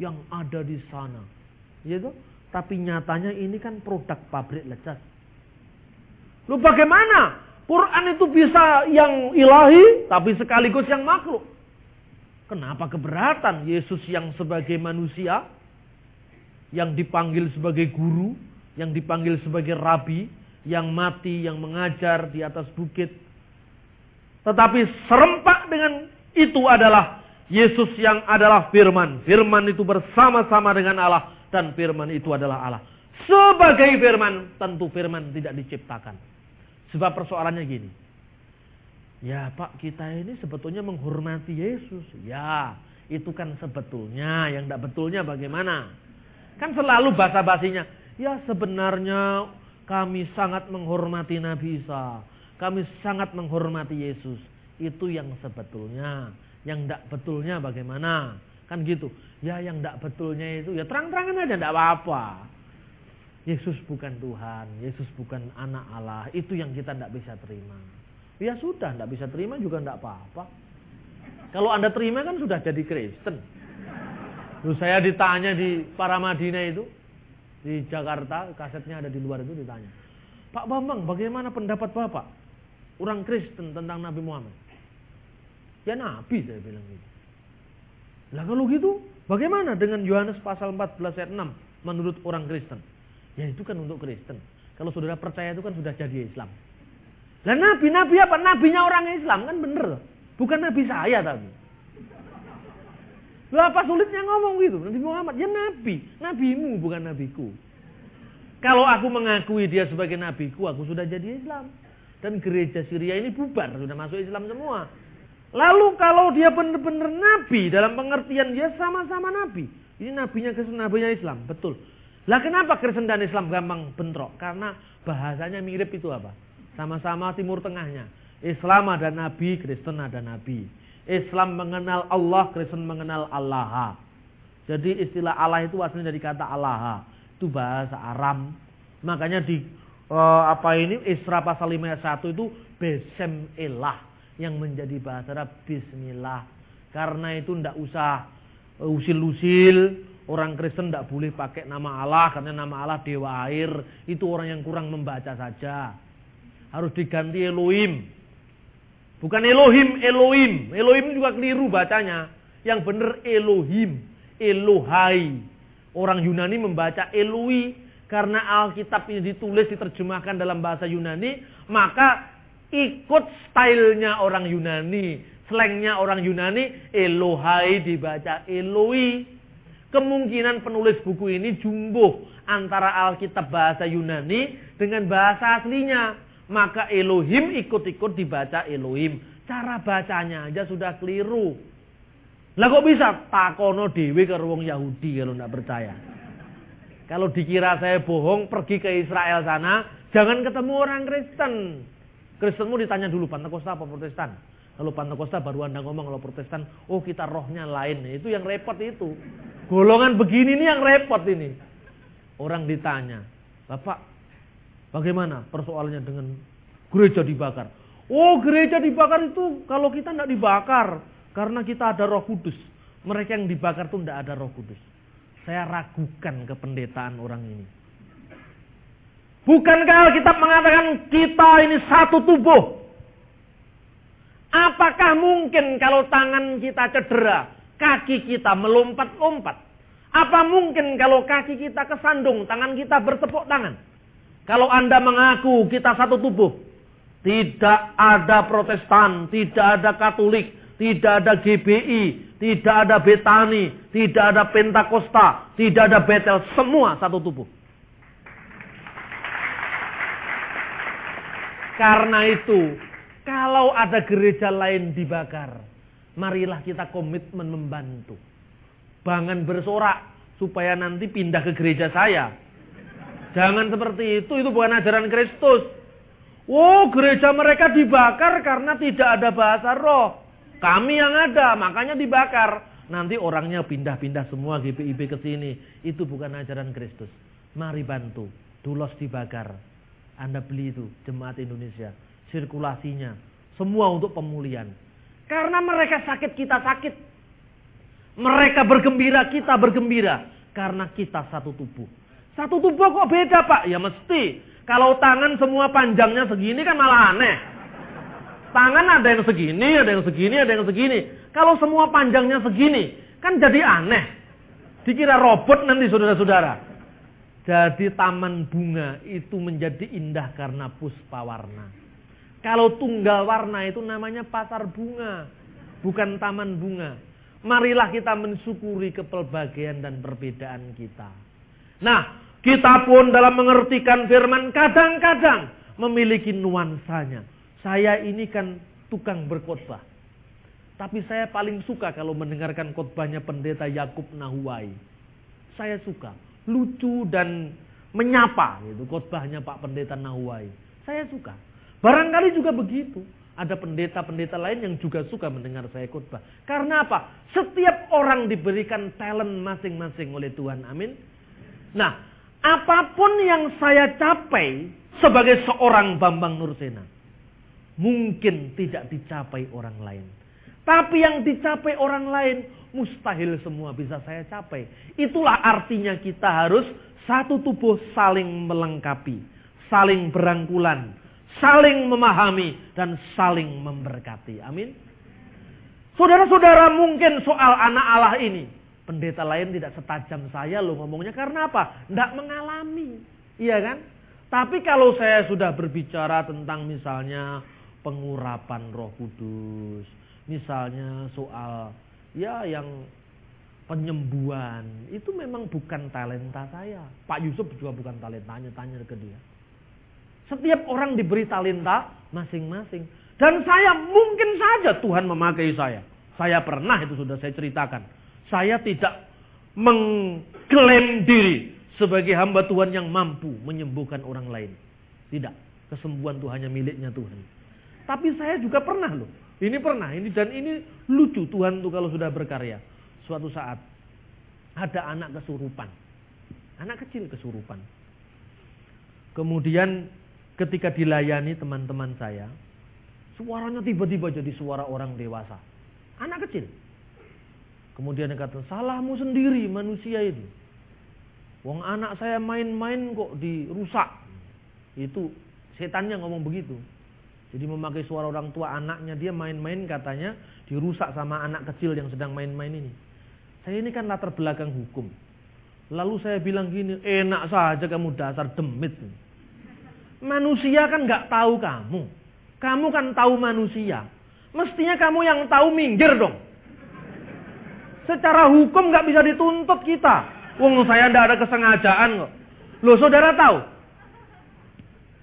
yang ada di sana. Gitu. Tapi nyatanya ini kan produk pabrik lecas. Lu bagaimana? Quran itu bisa yang ilahi, tapi sekaligus yang makhluk. Kenapa keberatan Yesus yang sebagai manusia, yang dipanggil sebagai guru, yang dipanggil sebagai rabi, yang mati, yang mengajar di atas bukit. Tetapi serempak dengan itu adalah Yesus yang adalah firman. Firman itu bersama-sama dengan Allah. Dan firman itu adalah Allah. Sebagai firman, tentu firman tidak diciptakan. Sebab persoalannya gini. Ya Pak, kita ini sebetulnya menghormati Yesus. Ya, itu kan sebetulnya. Yang tidak betulnya bagaimana? Kan selalu basa-basinya. Ya sebenarnya kami sangat menghormati Nabi Isa. Kami sangat menghormati Yesus. Itu yang sebetulnya. Yang tidak betulnya bagaimana? Kan gitu. Ya yang tidak betulnya itu ya terang-terangan aja, tidak apa-apa. Yesus bukan Tuhan. Yesus bukan anak Allah. Itu yang kita tidak bisa terima. Ya sudah, tidak bisa terima juga tidak apa-apa. Kalau Anda terima kan sudah jadi Kristen. Terus saya ditanya di Paramadina itu. Di Jakarta, kasetnya ada di luar itu ditanya. Pak Bambang, bagaimana pendapat Bapak? Orang Kristen tentang Nabi Muhammad. Ya Nabi, saya bilang gitu. Lah kalau gitu, bagaimana dengan Yohanes pasal 14 ayat 6 menurut orang Kristen? Ya itu kan untuk Kristen. Kalau saudara percaya itu kan sudah jadi Islam. Lah Nabi apa? Nabinya orang Islam kan bener. Bukan Nabi saya tapi. Lah apa sulitnya ngomong gitu? Nabi Muhammad, ya Nabi. Nabimu bukan nabiku. Kalau aku mengakui dia sebagai nabiku, aku sudah jadi Islam. Dan gereja Syria ini bubar, sudah masuk Islam semua. Lalu kalau dia benar-benar nabi, dalam pengertian dia sama-sama nabi. Ini nabinya Kristen, nabinya Islam, betul. Lah kenapa Kristen dan Islam gampang bentrok? Karena bahasanya mirip itu apa? Sama-sama Timur Tengahnya. Islam ada nabi, Kristen ada nabi. Islam mengenal Allah, Kristen mengenal Allah. Jadi istilah Allah itu aslinya dari kata Allah. Itu bahasa Aram. Makanya di Isra pasal 5 ayat 1 itu Besem Elah. Yang menjadi bahasa Arab Bismillah. Karena itu tidak usah usil-usil. Orang Kristen tidak boleh pakai nama Allah. Karena nama Allah Dewa Air. Itu orang yang kurang membaca saja. Harus diganti Elohim. Bukan Elohim, Elohim. Elohim juga keliru bacanya. Yang benar Elohim. Elohai. Orang Yunani membaca Eloi. Karena Alkitab ini ditulis, diterjemahkan dalam bahasa Yunani. Maka ikut stylenya orang Yunani, slangnya orang Yunani, Elohai dibaca Eloi. Kemungkinan penulis buku ini jumbuh antara Alkitab bahasa Yunani dengan bahasa aslinya. Maka Elohim ikut-ikut dibaca Elohim. Cara bacanya aja sudah keliru. Lah kok bisa? Takono dewe ke wong Yahudi kalau tidak percaya. Kalau dikira saya bohong, pergi ke Israel sana, jangan ketemu orang Kristen. Kristenmu ditanya dulu, Pentakosta apa Protestan? Kalau Pentakosta baru Anda ngomong, kalau Protestan, oh kita rohnya lain. Itu yang repot itu. Golongan begini nih yang repot ini. Orang ditanya, Bapak, bagaimana persoalannya dengan gereja dibakar? Oh gereja dibakar itu kalau kita tidak dibakar. Karena kita ada Roh Kudus. Mereka yang dibakar itu tidak ada Roh Kudus. Saya ragukan kependetaan orang ini. Bukankah Alkitab mengatakan kita ini satu tubuh? Apakah mungkin kalau tangan kita cedera, kaki kita melompat-lompat? Apa mungkin kalau kaki kita kesandung, tangan kita bertepuk tangan? Kalau Anda mengaku kita satu tubuh, tidak ada Protestan, tidak ada Katolik, tidak ada GBI, tidak ada Betani, tidak ada Pentakosta, tidak ada Betel, semua satu tubuh. Karena itu, kalau ada gereja lain dibakar, marilah kita komitmen membantu. Jangan bersorak supaya nanti pindah ke gereja saya. Jangan seperti itu bukan ajaran Kristus. Oh, gereja mereka dibakar karena tidak ada bahasa roh. Kami yang ada, makanya dibakar. Nanti orangnya pindah-pindah semua GPIB ke sini. Itu bukan ajaran Kristus. Mari bantu. Dulos dibakar. Anda beli itu, Jemaat Indonesia. Sirkulasinya. Semua untuk pemulihan. Karena mereka sakit, kita sakit. Mereka bergembira, kita bergembira. Karena kita satu tubuh. Satu tubuh kok beda, Pak? Ya mesti. Kalau tangan semua panjangnya segini kan malah aneh. Tangan ada yang segini, ada yang segini, ada yang segini. Kalau semua panjangnya segini, kan jadi aneh. Dikira robot nanti saudara-saudara. Jadi taman bunga itu menjadi indah karena puspa warna. Kalau tunggal warna itu namanya pasar bunga, bukan taman bunga. Marilah kita mensyukuri kepelbagaian dan perbedaan kita. Nah, kita pun dalam mengertikan firman kadang-kadang memiliki nuansanya. Saya ini kan tukang berkhotbah. Tapi saya paling suka kalau mendengarkan khotbahnya pendeta Yakub Nahuai. Saya suka, lucu dan menyapa gitu khotbahnya Pak Pendeta Nahuai. Saya suka. Barangkali juga begitu. Ada pendeta-pendeta lain yang juga suka mendengar saya khotbah. Karena apa? Setiap orang diberikan talent masing-masing oleh Tuhan. Amin. Nah, apapun yang saya capai sebagai seorang Bambang Nursena, mungkin tidak dicapai orang lain. Tapi yang dicapai orang lain, mustahil semua bisa saya capai. Itulah artinya kita harus satu tubuh saling melengkapi, saling berangkulan, saling memahami, dan saling memberkati. Amin. Saudara-saudara, mungkin soal anak Allah ini, pendeta lain tidak setajam saya loh ngomongnya. Karena apa? Tidak mengalami. Iya kan? Tapi kalau saya sudah berbicara tentang misalnya pengurapan Roh Kudus, misalnya soal ya yang penyembuhan, itu memang bukan talenta saya. Pak Yusuf juga bukan talentanya, tanya ke dia. Setiap orang diberi talenta masing-masing. Dan saya mungkin saja Tuhan memakai saya. Saya pernah, itu sudah saya ceritakan. Saya tidak mengklaim diri sebagai hamba Tuhan yang mampu menyembuhkan orang lain. Tidak. Kesembuhan itu hanya miliknya Tuhan. Tapi saya juga pernah loh. Ini pernah. Dan ini lucu Tuhan tuh kalau sudah berkarya. Suatu saat ada anak kesurupan. Anak kecil kesurupan. Kemudian ketika dilayani teman-teman saya, suaranya tiba-tiba jadi suara orang dewasa. Anak kecil. Kemudian dia kata, salahmu sendiri manusia itu. Wong anak saya main-main kok dirusak. Itu setannya ngomong begitu. Jadi memakai suara orang tua anaknya, dia main-main katanya dirusak sama anak kecil yang sedang main-main ini. Saya ini kan latar belakang hukum. Lalu saya bilang gini, enak saja kamu dasar demit. Manusia kan gak tahu kamu. Kamu kan tahu manusia. Mestinya kamu yang tahu minggir dong. Secara hukum gak bisa dituntut kita. Wong saya ndak ada kesengajaan kok. Loh saudara tahu?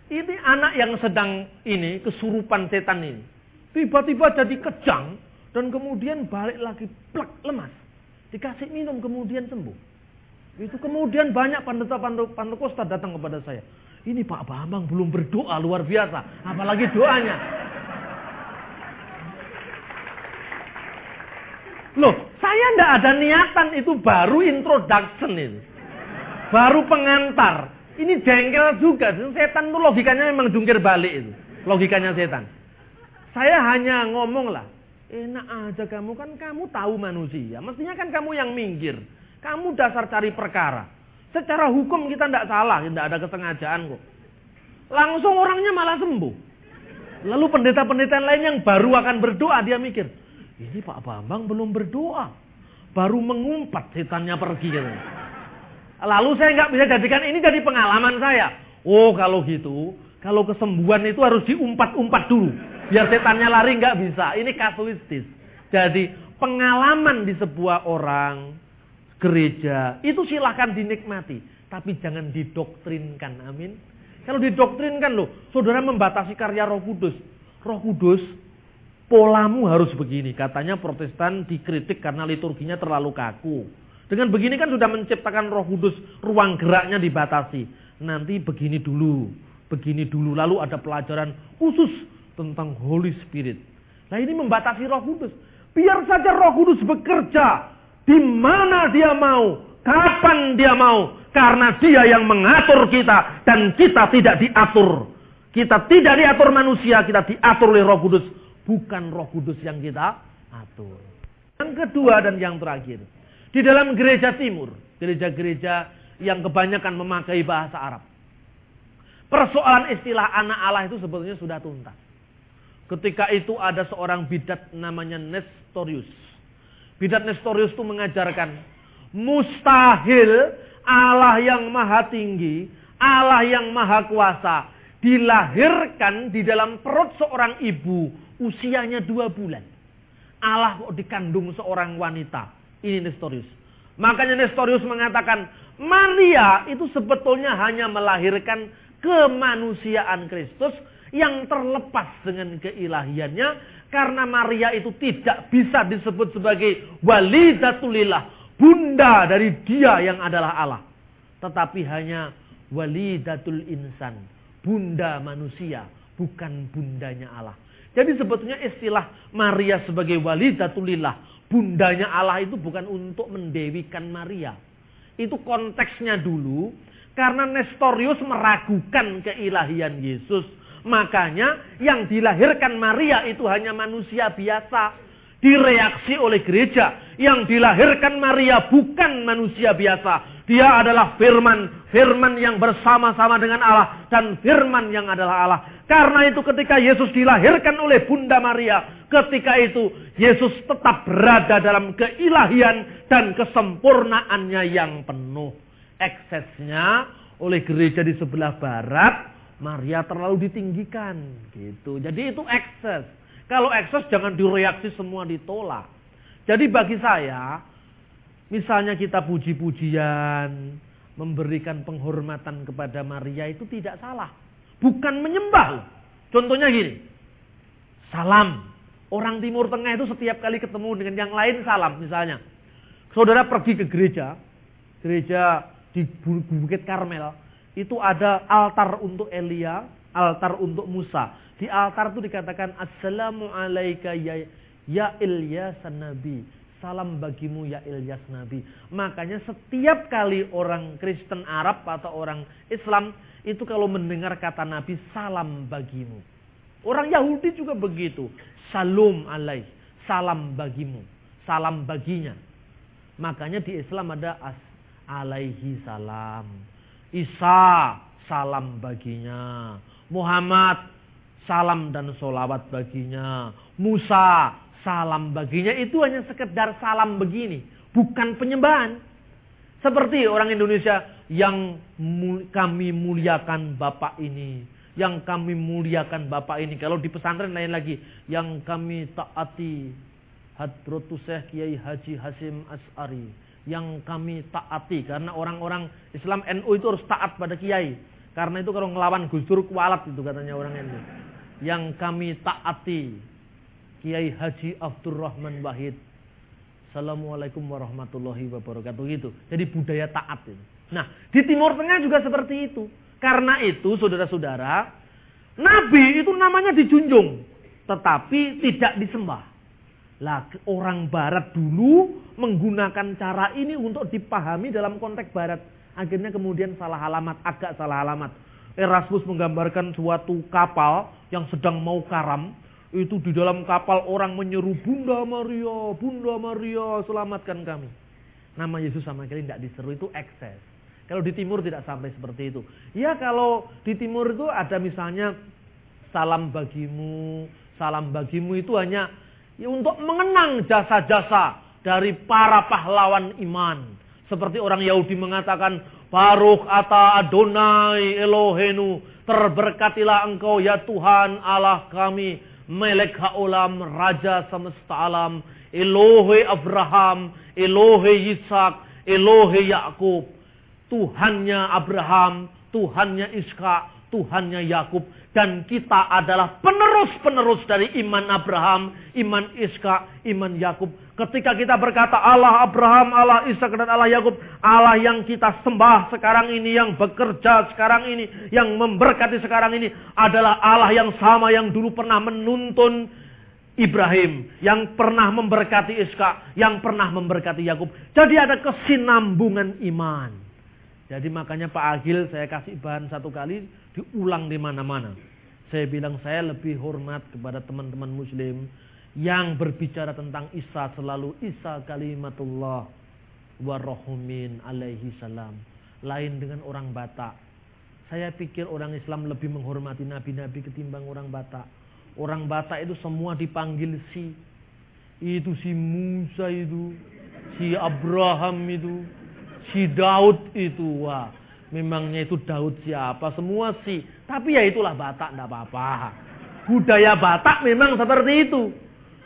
Ini anak yang sedang ini kesurupan setan ini. Tiba-tiba jadi kejang dan kemudian balik lagi plek lemas. Dikasih minum kemudian sembuh. Itu kemudian banyak Pantekosta datang kepada saya. Ini Pak Bambang belum berdoa luar biasa, apalagi doanya. Loh, saya ndak ada niatan, itu baru introduction itu. Baru pengantar. Ini jengkel juga. Setan itu logikanya memang jungkir balik itu. Logikanya setan. Saya hanya ngomong lah. Enak aja kamu, kan kamu tahu manusia. Mestinya kan kamu yang minggir. Kamu dasar cari perkara. Secara hukum kita tidak salah. Tidak ada kesengajaan kok. Langsung orangnya malah sembuh. Lalu pendeta-pendeta lain yang baru akan berdoa, dia mikir. Ini Pak Bambang belum berdoa. Baru mengumpat setannya pergi. Gitu. Lalu saya nggak bisa jadikan ini jadi pengalaman saya. Oh kalau gitu, kalau kesembuhan itu harus diumpat-umpat dulu. Biar setannya lari, nggak bisa. Ini kasuistis. Jadi pengalaman di sebuah orang, gereja, itu silahkan dinikmati. Tapi jangan didoktrinkan, amin. Kalau didoktrinkan loh, saudara membatasi karya Roh Kudus. Roh Kudus, polamu harus begini. Katanya Protestan dikritik karena liturginya terlalu kaku. Dengan begini kan sudah menciptakan Roh Kudus, ruang geraknya dibatasi. Nanti begini dulu, lalu ada pelajaran khusus tentang Holy Spirit. Nah ini membatasi Roh Kudus. Biar saja Roh Kudus bekerja di mana dia mau, kapan dia mau, karena dia yang mengatur kita dan kita tidak diatur. Kita tidak diatur manusia, kita diatur oleh Roh Kudus, bukan Roh Kudus yang kita atur. Yang kedua dan yang terakhir, di dalam gereja timur, gereja-gereja yang kebanyakan memakai bahasa Arab, persoalan istilah anak Allah itu sebetulnya sudah tuntas. Ketika itu ada seorang bidat namanya Nestorius. Bidat Nestorius itu mengajarkan mustahil Allah yang maha tinggi, Allah yang maha kuasa dilahirkan di dalam perut seorang ibu usianya 2 bulan. Allah kok dikandung seorang wanita. Ini Nestorius. Makanya Nestorius mengatakan Maria itu sebetulnya hanya melahirkan kemanusiaan Kristus yang terlepas dengan keilahiannya, karena Maria itu tidak bisa disebut sebagai walidatulillah, bunda dari Dia yang adalah Allah, tetapi hanya walidatul insan, bunda manusia, bukan bundanya Allah. Jadi sebetulnya istilah Maria sebagai walidatulillah, bundanya Allah, itu bukan untuk mendewikan Maria. Itu konteksnya dulu, karena Nestorius meragukan keilahian Yesus. Makanya yang dilahirkan Maria itu hanya manusia biasa. Direaksi oleh gereja. Yang dilahirkan Maria bukan manusia biasa. Dia adalah firman. Firman yang bersama-sama dengan Allah. Dan firman yang adalah Allah. Karena itu ketika Yesus dilahirkan oleh Bunda Maria, ketika itu Yesus tetap berada dalam keilahian dan kesempurnaannya yang penuh. Eksesnya oleh gereja di sebelah barat, Maria terlalu ditinggikan, gitu. Jadi itu ekses. Kalau ekses jangan direaksi semua ditolak. Jadi bagi saya, misalnya kita puji-pujian, memberikan penghormatan kepada Maria itu tidak salah. Bukan menyembah. Contohnya gini, salam. Orang Timur Tengah itu setiap kali ketemu dengan yang lain salam. Misalnya, saudara pergi ke gereja di Bukit Karmel. Itu ada altar untuk Elia, altar untuk Musa. Di altar itu dikatakan Assalamu alaika ya Ilyas Nabi. Salam bagimu ya Ilyas Nabi. Makanya setiap kali orang Kristen Arab atau orang Islam itu kalau mendengar kata Nabi, salam bagimu. Orang Yahudi juga begitu. Salam alaih, salam bagimu, salam baginya. Makanya di Islam ada alaihi salam. Isa, salam baginya. Muhammad, salam dan sholawat baginya. Musa, salam baginya. Itu hanya sekedar salam begini, bukan penyembahan. Seperti orang Indonesia, yang kami muliakan Bapak ini, yang kami muliakan Bapak ini. Kalau di pesantren lain lagi, yang kami taati Hadratus Syekh Kiai Haji Hasyim Asy'ari, yang kami taati. Karena orang-orang Islam NU itu harus taat pada kiai. Karena itu kalau ngelawan Gus Dur kualat, itu katanya orang NU. Yang kami taati Kiai Haji Abdurrahman Wahid. Assalamualaikum warahmatullahi wabarakatuh, gitu. Jadi budaya taat itu. Nah, di Timur Tengah juga seperti itu. Karena itu saudara-saudara, Nabi itu namanya dijunjung, tetapi tidak disembah. Lah, orang barat dulu menggunakan cara ini untuk dipahami dalam konteks barat. Akhirnya kemudian salah alamat, agak salah alamat. Erasmus menggambarkan suatu kapal yang sedang mau karam. Itu di dalam kapal orang menyeru, Bunda Maria, selamatkan kami. Nama Yesus sama sekali tidak diseru, itu ekses. Kalau di timur tidak sampai seperti itu. Ya, kalau di timur itu ada misalnya salam bagimu itu hanya ya, untuk mengenang jasa-jasa dari para pahlawan iman. Seperti orang Yahudi mengatakan, Baruch ata Adonai Elohenu, terberkatilah engkau ya Tuhan Allah kami, Melek haolam, Raja semesta alam, Elohe Abraham, Elohe Yitzhak, Elohe Yakub. Tuhannya Abraham, Tuhannya Ishak, Tuhannya Yakub. Dan kita adalah penerus-penerus dari iman Abraham, iman Ishak, iman Yakub. Ketika kita berkata Allah Abraham, Allah Ishak dan Allah Yakub, Allah yang kita sembah sekarang ini, yang bekerja sekarang ini, yang memberkati sekarang ini adalah Allah yang sama yang dulu pernah menuntun Ibrahim, yang pernah memberkati Ishak, yang pernah memberkati Yakub. Jadi ada kesinambungan iman. Jadi makanya Pak Agil saya kasih bahan satu kali, diulang di mana-mana. Saya bilang saya lebih hormat kepada teman-teman muslim yang berbicara tentang Isa selalu Isa kalimatullah wa rohumin alaihi salam. Lain dengan orang Batak. Saya pikir orang Islam lebih menghormati nabi-nabi ketimbang orang Batak. Orang Batak itu semua dipanggil si. Itu si Musa itu, si Abraham itu, si Daud itu. Wah, memangnya itu Daud siapa? Semua si. Tapi ya itulah Batak, enggak apa-apa. Budaya Batak memang seperti itu.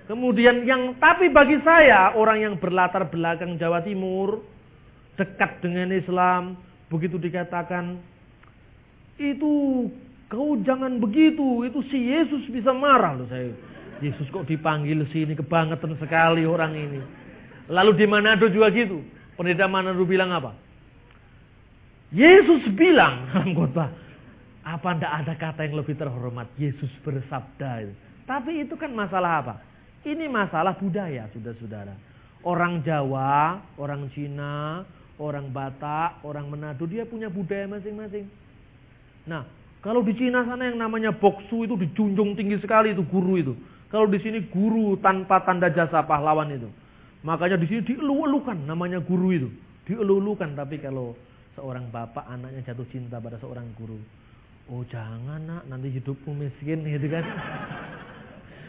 Kemudian tapi bagi saya orang yang berlatar belakang Jawa Timur, dekat dengan Islam, begitu dikatakan itu kau jangan begitu, itu si Yesus bisa marah loh saya. Yesus kok dipanggil sini, kebangetan sekali orang ini. Lalu di Manado juga gitu. Pendeta Manado bilang apa? Yesus bilang dalam khotbah, apa ndak ada kata yang lebih terhormat? Yesus bersabda. Tapi itu kan masalah apa? Ini masalah budaya, saudara-saudara. Orang Jawa, orang Cina, orang Batak, orang Manado, dia punya budaya masing-masing. Nah, kalau di Cina sana yang namanya boksu itu dijunjung tinggi sekali itu guru itu. Kalau di sini guru tanpa tanda jasa pahlawan itu. Makanya di sini dielu-elukan namanya guru itu. Dielu-elukan, tapi kalau seorang bapak anaknya jatuh cinta pada seorang guru. Oh jangan nak, nanti hidupmu miskin gitu kan.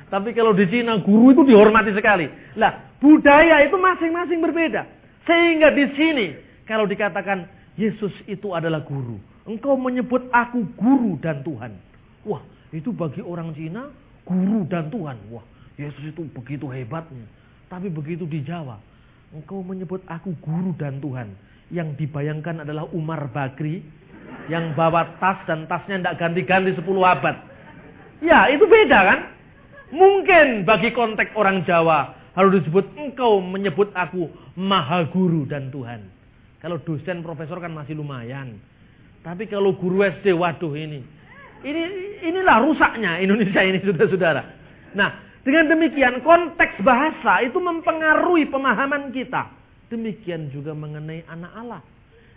Tapi kalau di Cina guru itu dihormati sekali. Lah, budaya itu masing-masing berbeda. Sehingga di sini kalau dikatakan Yesus itu adalah guru, engkau menyebut aku guru dan Tuhan. Wah, itu bagi orang Cina guru dan Tuhan. Wah, Yesus itu begitu hebatnya. Tapi begitu di Jawa, engkau menyebut aku guru dan Tuhan. Yang dibayangkan adalah Umar Bakri yang bawa tas dan tasnya tidak ganti-ganti 10 abad. Ya, itu beda kan? Mungkin bagi konteks orang Jawa harus disebut engkau menyebut aku maha guru dan Tuhan. Kalau dosen profesor kan masih lumayan. Tapi kalau guru SD, waduh inilah rusaknya Indonesia ini, saudara-saudara. Nah, dengan demikian konteks bahasa itu mempengaruhi pemahaman kita. Demikian juga mengenai anak Allah.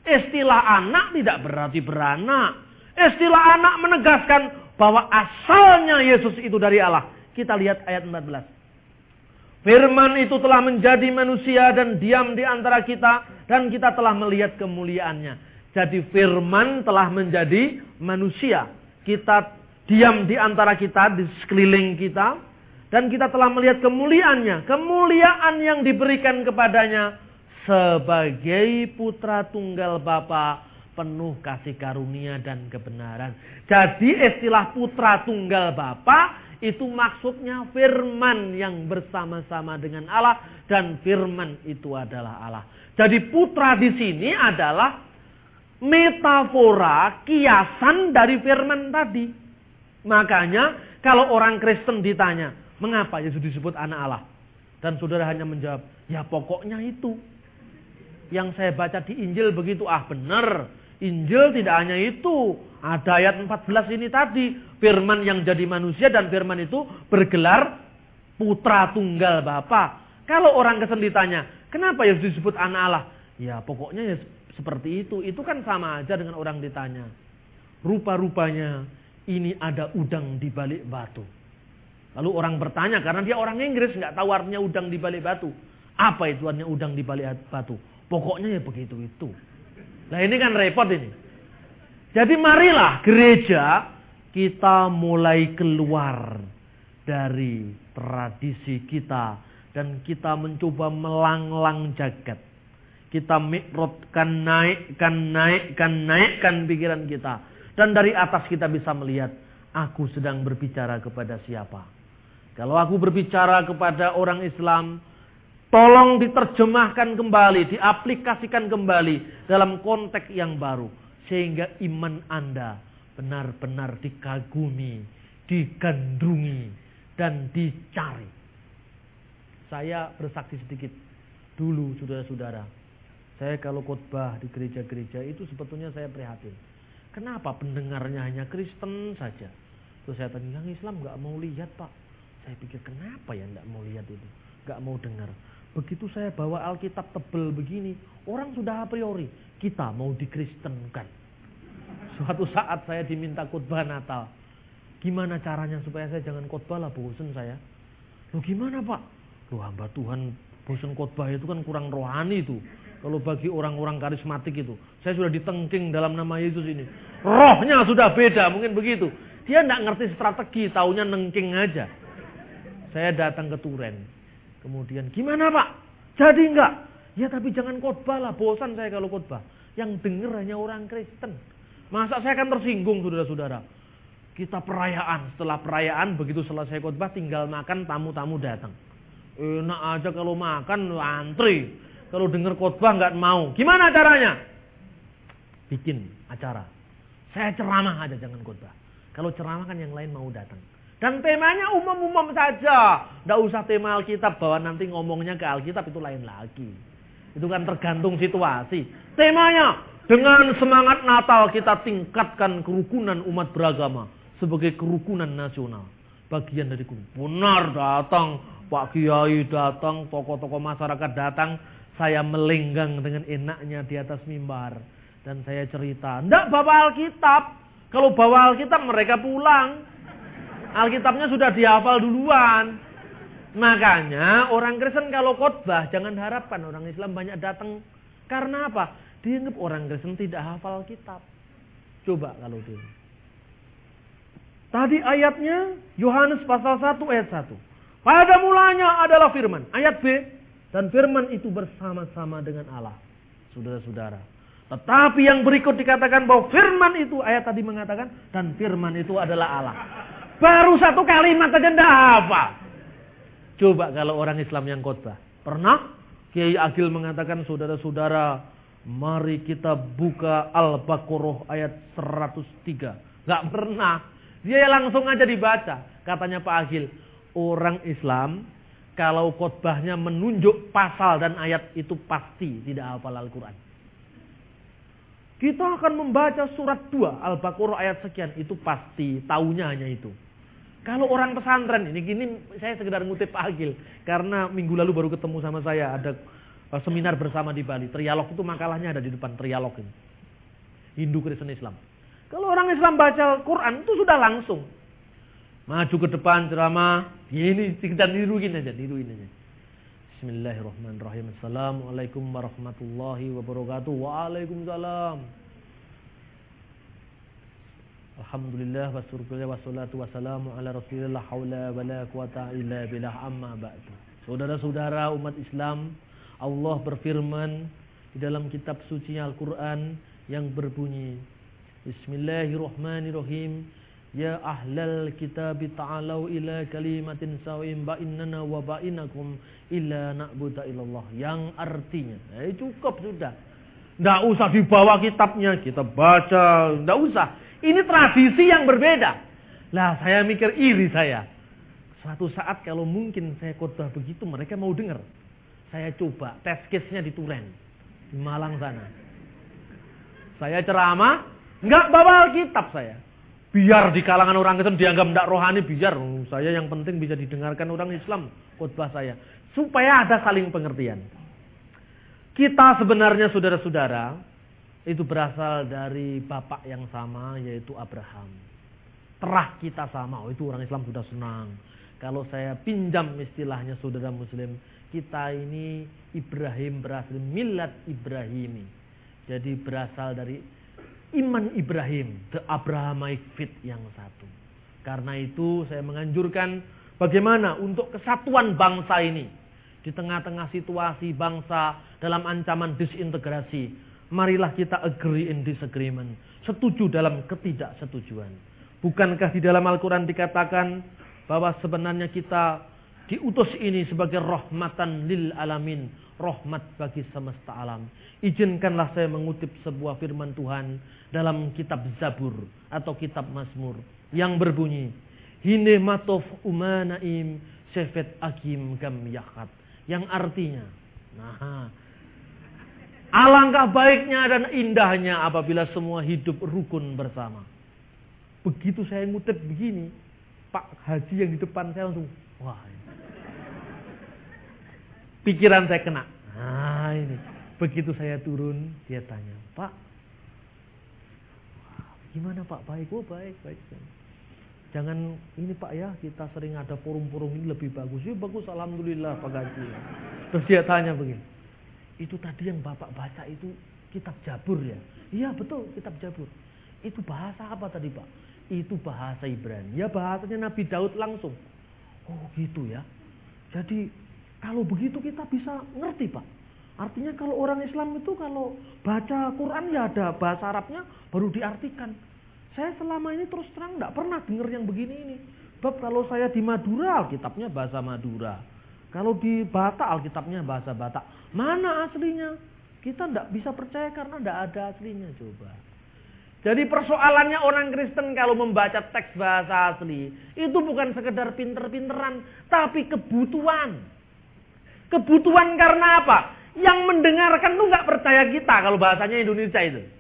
Istilah anak tidak berarti beranak. Istilah anak menegaskan bahwa asalnya Yesus itu dari Allah. Kita lihat ayat 14. Firman itu telah menjadi manusia dan diam di antara kita, dan kita telah melihat kemuliaannya. Jadi firman telah menjadi manusia. Kita diam di antara kita, di sekeliling kita, dan kita telah melihat kemuliaannya. Kemuliaan yang diberikan kepadanya sebagai putra tunggal Bapa, penuh kasih karunia dan kebenaran. Jadi istilah putra tunggal Bapa itu maksudnya firman yang bersama-sama dengan Allah, dan firman itu adalah Allah. Jadi putra di sini adalah metafora, kiasan dari firman tadi. Makanya kalau orang Kristen ditanya, mengapa Yesus disebut anak Allah? Dan saudara hanya menjawab, ya pokoknya itu. Yang saya baca di Injil begitu, benar. Injil tidak hanya itu. Ada ayat 14 ini tadi. Firman yang jadi manusia, dan firman itu bergelar putra tunggal Bapa. Kalau orang Kristen ditanya, kenapa Yesus disebut anak Allah? Ya pokoknya ya seperti itu. Itu kan sama aja dengan orang ditanya, rupa-rupanya ini ada udang di balik batu. Lalu orang bertanya, karena dia orang Inggris, nggak tahu artinya udang di balik batu. Apa itu artinya udang di balik batu? Pokoknya ya begitu itu. Nah ini kan repot ini. Jadi marilah gereja kita mulai keluar dari tradisi kita, dan kita mencoba melanglang jagat. Kita mikrotkan, naikkan pikiran kita. Dan dari atas kita bisa melihat, aku sedang berbicara kepada siapa. Kalau aku berbicara kepada orang Islam, tolong diterjemahkan kembali, diaplikasikan kembali dalam konteks yang baru. Sehingga iman Anda benar-benar dikagumi, digandrungi, dan dicari. Saya bersaksi sedikit dulu, saudara-saudara. Saya kalau khotbah di gereja-gereja itu sebetulnya saya prihatin. Kenapa pendengarnya hanya Kristen saja? Terus saya tanya, yang Islam gak mau lihat Pak. Saya pikir kenapa ya gak mau lihat itu, gak mau dengar. Begitu saya bawa Alkitab tebel begini, orang sudah a priori, kita mau dikristenkan. Suatu saat saya diminta khotbah Natal. Gimana caranya supaya saya jangan khotbah lah, bosen saya. Loh gimana Pak? Loh hamba Tuhan bosan khotbah itu kan kurang rohani itu. Kalau bagi orang-orang karismatik itu. Saya sudah ditengking dalam nama Yesus ini. Rohnya sudah beda, mungkin begitu. Dia tidak ngerti strategi, taunya nengking aja. Saya datang ke Turen. Kemudian, gimana Pak? Jadi enggak? Ya tapi jangan khotbah lah, bosan saya kalau khotbah. Yang dengar hanya orang Kristen. Masa saya akan tersinggung saudara-saudara. Kita perayaan, setelah perayaan begitu selesai khotbah tinggal makan, tamu-tamu datang. Enak aja kalau makan antri. Kalau dengar khotbah nggak mau. Gimana caranya? Bikin acara. Saya ceramah aja jangan khotbah. Kalau ceramah kan yang lain mau datang. Dan temanya umum-umum saja. Nggak usah tema Alkitab bahwa nanti ngomongnya ke Alkitab itu lain lagi. Itu kan tergantung situasi. Temanya dengan semangat Natal kita tingkatkan kerukunan umat beragama sebagai kerukunan nasional. Bagian dari benar datang, Pak Kiai datang, tokoh-tokoh masyarakat datang. Saya melenggang dengan enaknya di atas mimbar. Dan saya cerita, enggak bawa Alkitab. Kalau bawa Alkitab mereka pulang. Alkitabnya sudah dihafal duluan. Makanya orang Kristen kalau khotbah jangan harapkan orang Islam banyak datang. Karena apa? Dianggap orang Kristen tidak hafal Alkitab. Coba kalau dia. Tadi ayatnya Yohanes pasal 1 ayat 1. Pada mulanya adalah firman. Ayat B. Dan firman itu bersama-sama dengan Allah. Saudara-saudara. Tetapi yang berikut dikatakan bahwa firman itu, ayat tadi mengatakan, dan firman itu adalah Allah. Baru satu kalimat saja tidak hafal. Coba kalau orang Islam yang khotbah. Pernah? Kiai Agil mengatakan, saudara-saudara, mari kita buka Al-Baqarah ayat 103. Gak pernah. Dia langsung aja dibaca. Katanya Pak Agil, orang Islam kalau khotbahnya menunjuk pasal dan ayat itu pasti tidak hafal Al-Quran. Kita akan membaca surat 2 Al-Baqarah ayat sekian, itu pasti, taunya hanya itu. Kalau orang pesantren, ini saya sekedar ngutip Pak Agil, karena minggu lalu baru ketemu sama saya, ada seminar bersama di Bali. Trialog itu makalahnya ada di depan, Trialog ini. Hindu, Kristen, Islam. Kalau orang Islam baca Quran itu sudah langsung. Maju ke depan ceramah, ini kita niruin aja. Bismillahirrahmanirrahim. Assalamualaikum warahmatullahi wabarakatuh. Waalaikumsalam. Alhamdulillah wassyukurulillah wassalatu wassalamu ala rasulillah haula wala quwata illa billah amma ba'du. Saudara-saudara umat Islam, Allah berfirman di dalam kitab suci Al-Quran yang berbunyi, Bismillahirrahmanirrahim. Ya ahlal kitab ta'alau ila kalimatin sawim bainana wa bainakum illa na'budu illallah. Yang artinya, cukup sudah. Tidak usah dibawa kitabnya, kita baca, tidak usah. Ini tradisi yang berbeda. Lah saya mikir iri saya. Suatu saat kalau mungkin saya khotbah begitu mereka mau dengar. Saya coba tes case-nya di Turen, di Malang sana. Saya ceramah, nggak bawa Alkitab saya. Biar di kalangan orang Kristen dianggap tidak rohani, biar saya yang penting bisa didengarkan orang Islam khotbah saya. Supaya ada saling pengertian. Kita sebenarnya saudara-saudara, itu berasal dari bapak yang sama yaitu Abraham. Terah kita sama, itu orang Islam sudah senang. Kalau saya pinjam istilahnya saudara muslim, kita ini Ibrahim berasal milad Ibrahimi. Jadi berasal dari iman Ibrahim, the Abrahamic faith yang satu. Karena itu saya menganjurkan bagaimana untuk kesatuan bangsa ini. Di tengah-tengah situasi bangsa dalam ancaman disintegrasi. Marilah kita agree in disagreement. Setuju dalam ketidaksetujuan. Bukankah di dalam Al-Quran dikatakan bahwa sebenarnya kita diutus ini sebagai rahmatan lil alamin. Rahmat bagi semesta alam. Izinkanlah saya mengutip sebuah firman Tuhan dalam kitab Zabur atau kitab Mazmur yang berbunyi, Hine matof umanaim sefet akim gam yakat. Yang artinya, alangkah baiknya dan indahnya apabila semua hidup rukun bersama. Begitu saya ngutip begini, Pak Haji yang di depan saya langsung, wah, pikiran saya kena. Nah ini, begitu saya turun, dia tanya, Pak, gimana Pak? Baik? Oh baik. Jangan ini Pak ya, kita sering ada forum-forum ini lebih bagus. Ya bagus, alhamdulillah Pak Gaji. Terus dia tanya begini, itu tadi yang Bapak baca itu kitab Jabur ya? Iya betul, kitab Jabur. Itu bahasa apa tadi Pak? Itu bahasa Ibrani. Ya bahasanya Nabi Daud langsung. Oh gitu ya. Jadi kalau begitu kita bisa ngerti Pak. Artinya kalau orang Islam itu kalau baca Quran ya ada bahasa Arabnya baru diartikan. Saya selama ini terus terang tidak pernah dengar yang begini ini. Sebab kalau saya di Madura Alkitabnya bahasa Madura. Kalau di Batak Alkitabnya bahasa Batak. Mana aslinya? Kita tidak bisa percaya karena tidak ada aslinya coba. Jadi persoalannya orang Kristen kalau membaca teks bahasa asli. Itu bukan sekedar pinter-pinteran. Tapi kebutuhan. Kebutuhan karena apa? Yang mendengarkan tuh nggak percaya kita kalau bahasanya Indonesia itu.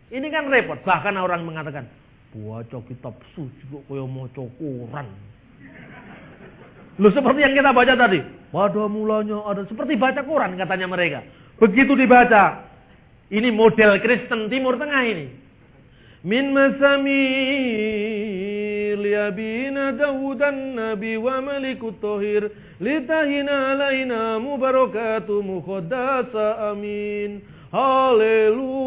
Ini kan repot. Bahkan orang mengatakan, baca kitab suci kok kaya maca Quran. Loh seperti yang kita baca tadi. Pada mulanya ada seperti baca Quran katanya mereka. Begitu dibaca. Ini model Kristen Timur Tengah ini. Min masamil yabina Dawudan Nabi wa malikut tohir litahina alaina mubarakatu mukhaddasa amin. Haleluya.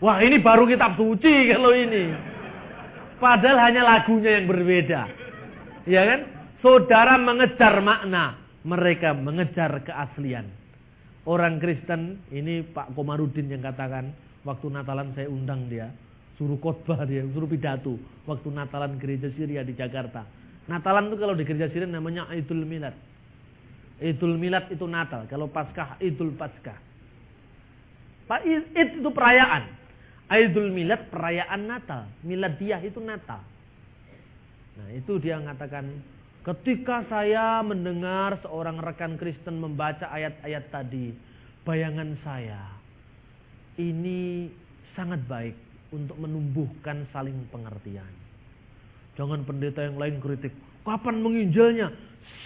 Wah ini baru kitab suci kalau ini. Padahal hanya lagunya yang berbeda. Ya kan? Saudara mengejar makna. Mereka mengejar keaslian. Orang Kristen, ini Pak Komarudin yang katakan. Waktu Natalan saya undang dia. Suruh khotbah dia, suruh pidato. Waktu Natalan gereja Syria di Jakarta. Natalan itu kalau di gereja Syria namanya Idul Milad. Idul Milad itu Natal. Kalau Paskah, Idul Paskah. Id itu perayaan. Idul Milad perayaan Natal. Miladiyah itu Natal. Nah itu dia mengatakan, ketika saya mendengar seorang rekan Kristen membaca ayat-ayat tadi, bayangan saya, ini sangat baik untuk menumbuhkan saling pengertian. Jangan pendeta yang lain kritik, kapan menginjilnya?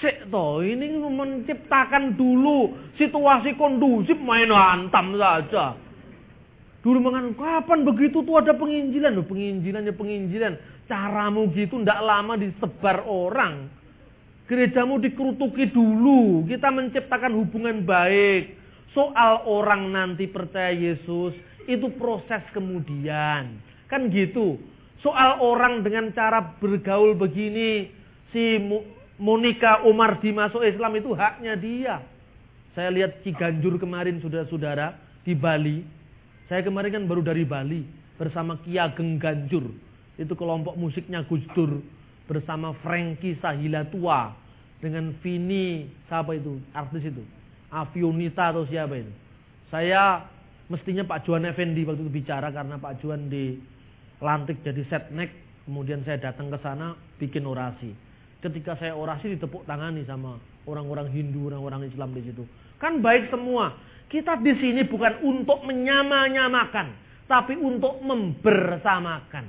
Sik toh, ini menciptakan dulu situasi kondusif, main hantam saja. Dulu kapan begitu tuh ada penginjilan? Loh, penginjilan. Caramu gitu ndak lama disebar orang. Gerejamu dikerutuki dulu. Kita menciptakan hubungan baik. Soal orang nanti percaya Yesus, itu proses kemudian. Kan gitu. Soal orang dengan cara bergaul begini, si Monica Umar dimasuk Islam itu haknya dia. Saya lihat Ciganjur kemarin saudara-saudara di Bali. Saya kemarin kan baru dari Bali bersama Ki Ageng Ganjur. Itu kelompok musiknya Gus Dur bersama Frankie Sahilatua dengan Vini, siapa itu? Artis itu. Avionita atau siapa itu. Saya mestinya Pak Juan Effendi waktu itu bicara karena Pak Juan dilantik jadi setnek. Kemudian saya datang ke sana bikin orasi. Ketika saya orasi ditepuk tangani sama orang-orang Hindu, orang-orang Islam di situ. Kan baik semua. Kita di sini bukan untuk menyamakan, tapi untuk membersamakan.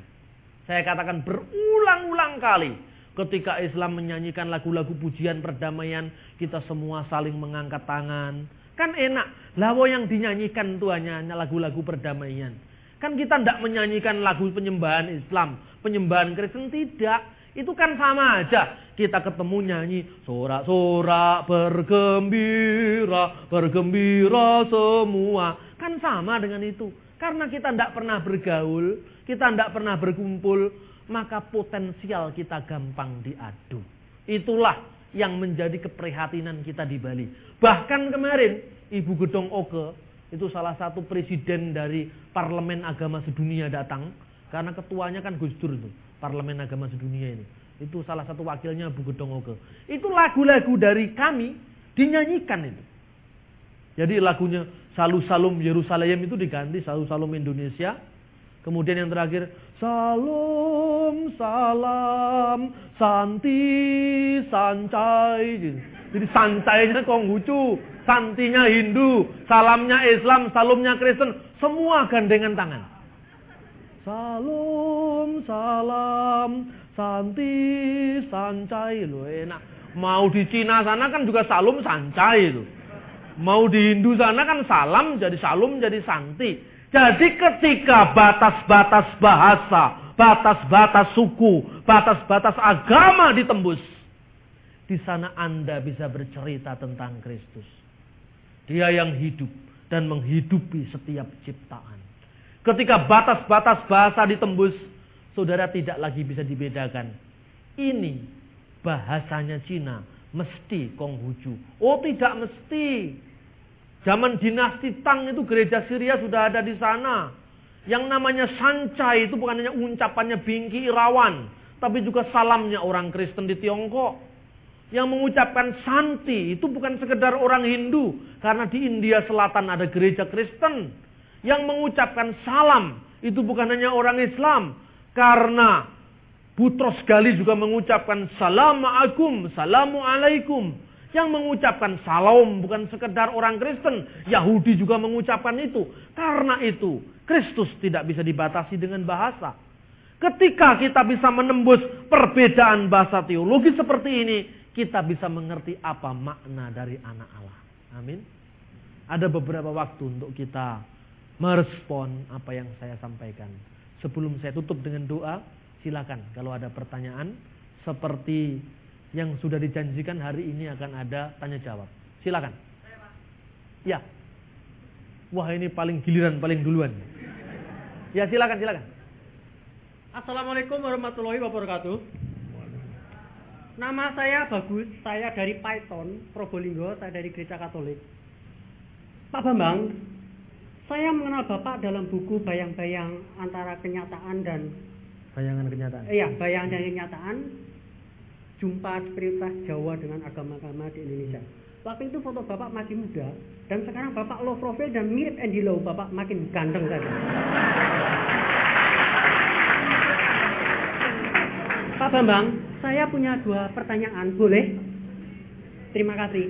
Saya katakan berulang-ulang kali. Ketika Islam menyanyikan lagu-lagu pujian perdamaian, kita semua saling mengangkat tangan. Kan enak. Lawa yang dinyanyikan itu hanya lagu-lagu perdamaian. Kan kita tidak menyanyikan lagu penyembahan Islam, penyembahan Kristen, tidak. Itu kan sama aja. Kita ketemu nyanyi sorak-sorak bergembira, bergembira semua. Kan sama dengan itu. Karena kita tidak pernah bergaul, kita tidak pernah berkumpul, maka potensial kita gampang diadu. Itulah yang menjadi keprihatinan kita di Bali. Bahkan kemarin Ibu Gedong Oke, itu salah satu presiden dari Parlemen Agama Sedunia datang. Karena ketuanya kan Gus Dur itu. Parlemen Agama Sedunia ini. Itu salah satu wakilnya Bu Gedong Oke. Itu lagu-lagu dari kami dinyanyikan itu. Jadi lagunya Salu Salum Yerusalem itu diganti Salu Salum Indonesia. Kemudian yang terakhir Salom Salam Santi Sancai. Jadi sancainya Konghucu, santinya Hindu, salamnya Islam, salumnya Kristen, semua gandengan tangan. Salam, salam, santi, sancai. Loh enak. Mau di Cina sana kan juga salam sancai itu. Mau di Hindu sana kan salam jadi salum jadi santi. Jadi ketika batas-batas bahasa, batas-batas suku, batas-batas agama ditembus, di sana Anda bisa bercerita tentang Kristus. Dia yang hidup dan menghidupi setiap ciptaan. Ketika batas-batas bahasa ditembus, saudara tidak lagi bisa dibedakan. Ini bahasanya Cina, mesti Konghucu. Oh, tidak mesti. Zaman dinasti Tang itu gereja Syria sudah ada di sana. Yang namanya sancai itu bukan hanya ucapannya Bingki Irawan, tapi juga salamnya orang Kristen di Tiongkok. Yang mengucapkan santi itu bukan sekedar orang Hindu, karena di India Selatan ada gereja Kristen. Yang mengucapkan salam itu bukan hanya orang Islam, karena Butros Gali juga mengucapkan Salamualaikum, Salamualaikum. Yang mengucapkan salam bukan sekedar orang Kristen. Yahudi juga mengucapkan itu. Karena itu, Kristus tidak bisa dibatasi dengan bahasa. Ketika kita bisa menembus perbedaan bahasa teologi seperti ini, kita bisa mengerti apa makna dari anak Allah. Amin. Ada beberapa waktu untuk kita merespon apa yang saya sampaikan. Sebelum saya tutup dengan doa, silakan kalau ada pertanyaan seperti yang sudah dijanjikan hari ini akan ada tanya jawab. Silakan. Ya. Wah, ini paling giliran, paling duluan. Ya, silakan. Assalamualaikum warahmatullahi wabarakatuh. Nama saya Bagus, saya dari Python, Probolinggo, saya dari Gereja Katolik. Pak Bambang, saya mengenal Bapak dalam buku Bayang-Bayang Antara Kenyataan dan Bayangan Kenyataan. Iya, Bayangan dan Kenyataan. Jumpa spiritualitas Jawa dengan agama-agama di Indonesia. Waktu itu foto Bapak masih muda, dan sekarang Bapak low profile dan mirip Andy Lau, Bapak makin ganteng saja. Pak Bambang, saya punya 2 pertanyaan, boleh? Terima kasih.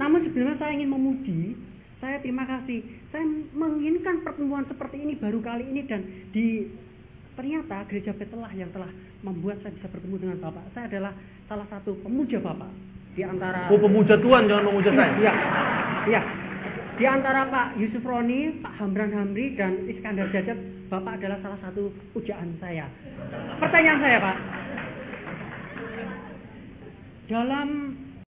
Namun sebelumnya saya ingin memuji, saya terima kasih. Saya menginginkan pertemuan seperti ini baru kali ini, dan ternyata Gereja Betelah yang telah membuat saya bisa bertemu dengan Bapak. Saya adalah salah satu pemuja Bapak di antara... Oh, pemuja Tuhan, jangan pemuja saya. Iya. Di antara Pak Yusuf Roni, Pak Hamran Hamri, dan Iskandar Jajab, Bapak adalah salah satu pujaan saya. Pertanyaan saya, Pak. Dalam